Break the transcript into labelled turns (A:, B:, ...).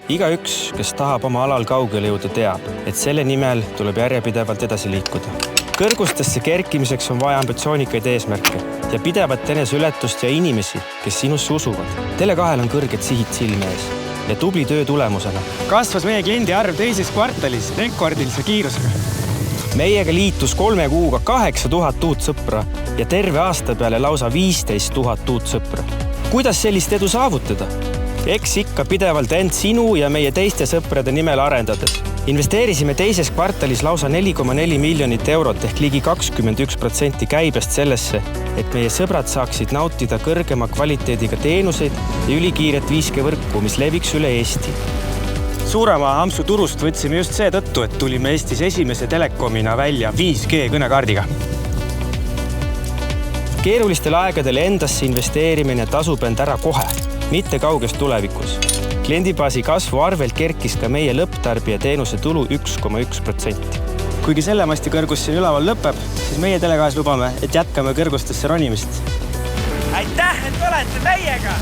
A: Igaüks, kes tahab oma alal kaugele jõuda, teab, et selle nimel tuleb järjepidevalt edasi liikuda. Kõrgustesse kerkimiseks on vaja ambitsioonikaid eesmärke ja pidevat eneseületust ja inimesi, kes sinusse usuvad. Tele2 on kõrged sihid silme ees ja tubli töö tulemusena
B: kasvas meie kliendi arv teises kvartalis rekordilise kiirusega.
A: Meiega liitus 3 kuuga 8000 uut sõpra ja terve aasta peale lausa 15 000 uut sõpra. Kuidas sellist edu saavutada? Eks ikka pidevalt end sinu ja meie teiste sõprade nimel arendades. Investeerisime teises kvartalis lausa 4,4 miljonit eurot ehk ligi 21% käibest sellesse, et meie sõbrad saaksid nautida kõrgema kvaliteediga teenuseid ja ülikiiret 5G-võrku, mis leviks üle Eesti.
B: Suurema ampsu turust võtsime just seetõttu, et tulime Eestis esimese telekomina välja 5G kõnekaardiga.
A: Keerulistel aegadel endasse investeerimine tasub end ära kohe, mitte kauges tulevikus. Kliendibaasi kasvu arvelt kerkis ka meie lõpptarbija teenuse tulu 1,1%.
B: Kuigi selle masti kõrgus siin üleval lõpeb, siis meie Tele2 lubame, et jätkame kõrgustesse ronimist.
C: Aitäh, et olete meiega!